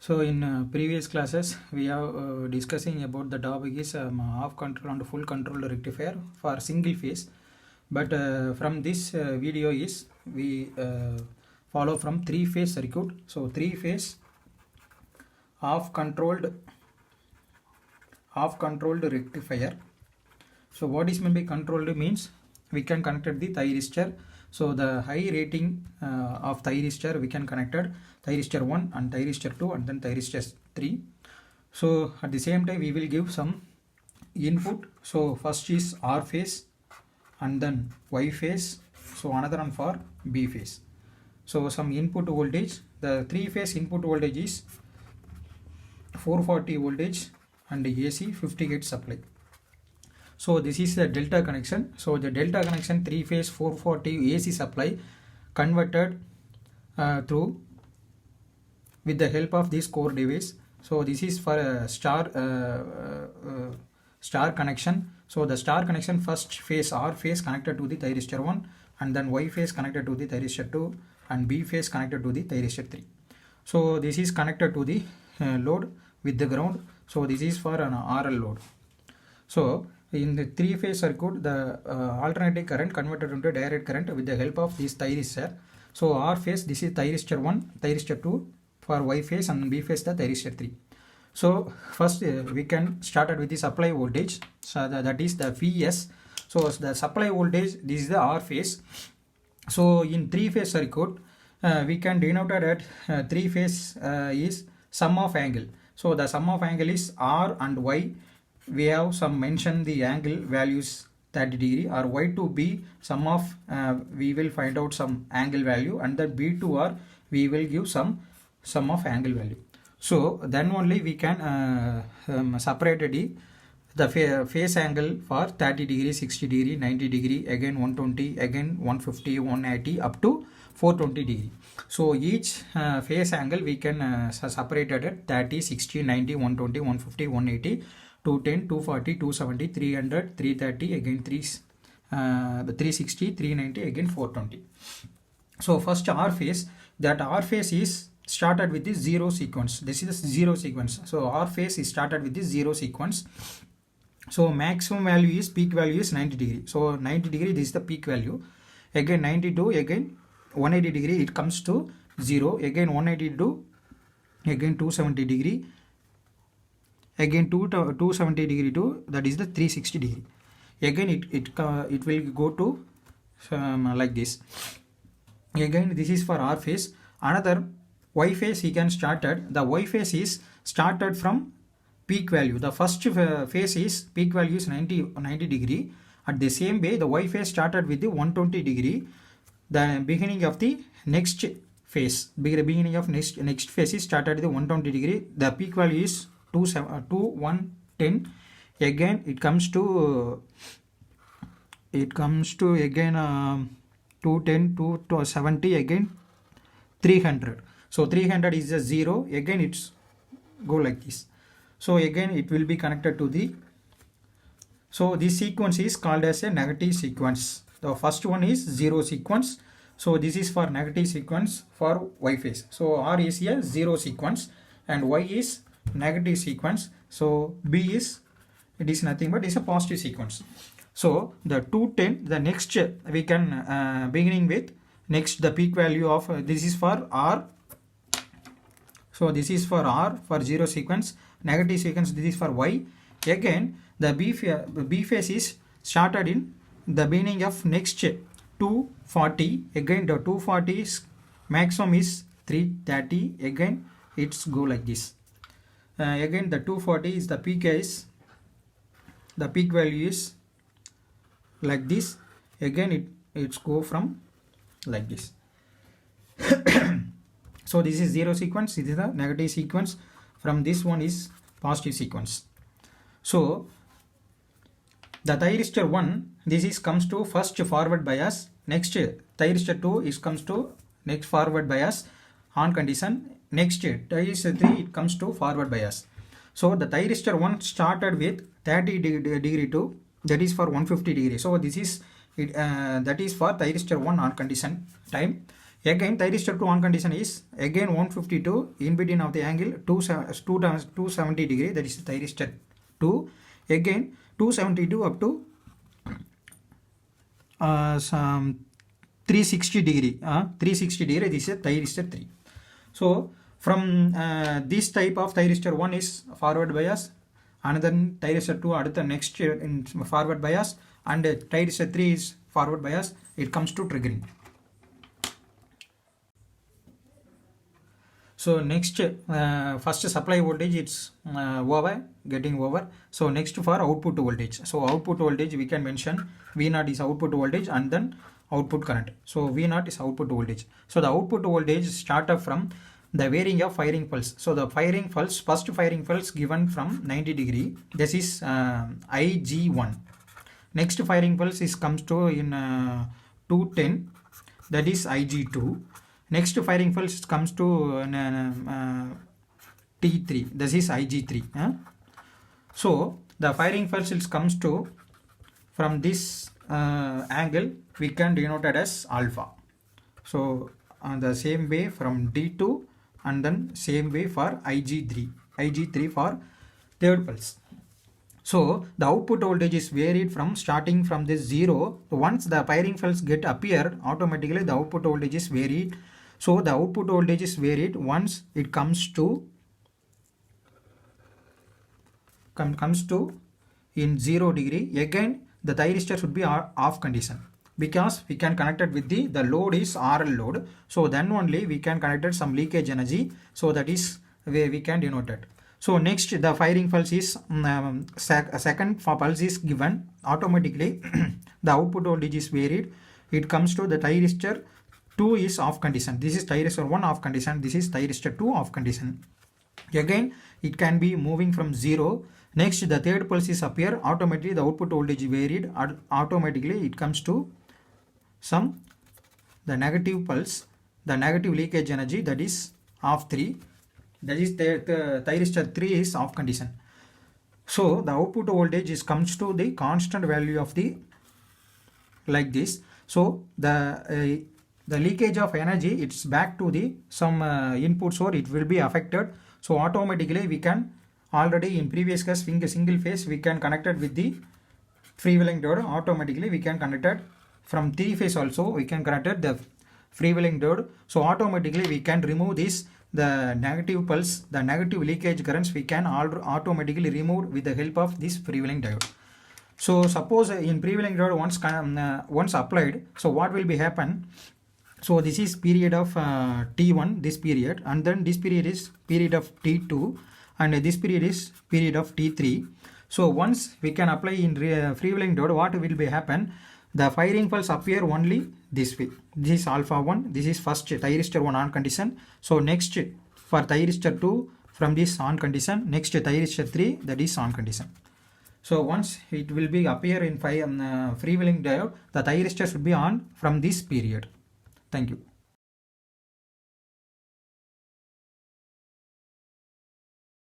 So in previous classes we have discussing about the topic is half control and full control rectifier for single phase, but from this video is we follow from three phase circuit. So three phase half controlled rectifier. So what is meant by controlled means we can connect the thyristor. So the high rating of thyristor we can connected thyristor 1 and thyristor 2 and then thyristor 3. So at the same time we will give some input. So first is R phase and then Y phase. So another one for B phase. So some input voltage. The three phase input voltage is 440 voltage and AC 50 gauge supply. So this is the delta connection. So the delta connection 3 phase 440 AC supply converted through with the help of this core device. So this is for a star connection. So the star connection, first phase R phase connected to the thyristor 1 and then Y phase connected to the thyristor 2 and B phase connected to the thyristor 3. So this is connected to the load with the ground. So this is for an RL load. So in the three phase circuit, the alternating current converted into direct current with the help of this thyristor. So R phase, this is thyristor 1, thyristor 2 for Y phase and B phase the thyristor 3. So first we can start with the supply voltage. So that is the Vs. So the supply voltage, this is the R phase. So in three phase circuit, we can denote that three phase is sum of angle. So the sum of angle is R and Y. We have some mention the angle values 30 degree, or Y to B sum of we will find out some angle value, and then B to R we will give some sum of angle value. So then only we can separate the phase angle for 30 degree, 60 degree, 90 degree, again 120, again 150, 180 up to 420 degree. So each phase angle we can separate at 30, 60, 90, 120, 150, 180, 210, 240, 270, 300, 330, again 360, 390, again 420. So first R phase, that R phase is started with this zero sequence. This is the zero sequence. So R phase is started with this zero sequence. So maximum value is, peak value is 90 degree. So 90 degree, this is the peak value. Again 92, again 180 degree, it comes to 0. Again 182, again 270 degree, again 270 degree to, that is the 360 degree. Again it will go to like this. Again this is for R phase. Another Y phase he can started. The Y phase is started from peak value. The first phase is peak value is 90 degree. At the same way the Y phase started with the 120 degree. The beginning of the next phase, beginning of next phase is started with the 120 degree. The peak value is 110. Again it comes to again 210, 270, again 300. So 300 is a 0. Again it's go like this. So again it will be connected to the, so this sequence is called as a negative sequence. The first one is zero sequence. So this is for negative sequence for Y phase. So R is a zero sequence and Y is negative sequence. So B is, it is nothing but is a positive sequence. So the 210, the next we can beginning with next the peak value of this is for R. So this is for R for zero sequence, negative sequence, this is for Y. Again the B phase is started in the beginning of next 240. Again the 240 is maximum is 330. Again it's go like this. Again the 240 is the peak value is like this. Again it's go from like this. So this is zero sequence, this is the negative sequence. From this one is positive sequence. So the thyristor 1, this is comes to first forward bias. Next thyristor 2 is comes to next forward bias on condition. Next thyristor 3 it comes to forward bias. So the thyristor 1 started with 30 degree to, that is for 150 degree. So this is it, that is for thyristor 1 on condition time. Again thyristor 2 on condition is again 152 in between of the angle 270 degree, that is thyristor 2. Again 272 up to some 360 degree, 360 degree, this is thyristor 3. So from this type of thyristor 1 is forward bias, another thyristor 2 at the next in forward bias, and thyristor 3 is forward bias. It comes to triggering. So next first supply voltage, it's getting over. So next for output voltage. So output voltage we can mention V0 is output voltage and then output current. So V0 is output voltage. So the output voltage start up from the varying of firing pulse. So the firing pulse, first firing pulse given from 90 degree. This is IG1. Next firing pulse is comes to in 210. That is IG2. Next firing pulse comes to T3. This is IG3. So the firing pulse comes to from this angle we can denote it as alpha. So the same way from D2 and then same way for IG3 for third pulse. So the output voltage is varied from starting from this 0. Once the firing pulse get appear, automatically the output voltage is varied. So the output voltage is varied once it comes to in 0 degree. Again the thyristor should be off condition, because we can connect it with the load is RL load. So then only we can connect it some leakage energy. So that is where we can denote it. So next the firing pulse is second pulse is given, automatically the output voltage is varied. It comes to the thyristor 2 is off condition. This is thyristor 1 off condition. This is thyristor 2 off condition. Again it can be moving from 0. Next the third pulse is appear, automatically the output voltage varied, automatically it comes to some the negative pulse, the negative leakage energy, that is off 3. That is the thyristor 3 is off condition. So the output voltage is comes to the constant value of the like this. So the leakage of energy, it's back to the some input source, it will be affected. So automatically we can already in previous case single phase we can connect it with the freewheeling diode. Automatically we can connect it from 3 phase also, we can connect it the freewheeling diode. So automatically we can remove this, the negative pulse, the negative leakage currents we can automatically remove with the help of this freewheeling diode. So suppose in freewheeling diode once applied, so what will be happen? So this is period of T1, this period, and then this period is period of T2, and this period is period of T3. So once we can apply in freewheeling diode, what will be happen? The firing pulse appear only this way. This is alpha 1. This is first thyristor 1 on condition. So next for thyristor 2 from this on condition. Next thyristor 3, that is on condition. So once it will be appear in freewheeling diode, the thyristor should be on from this period. Thank you.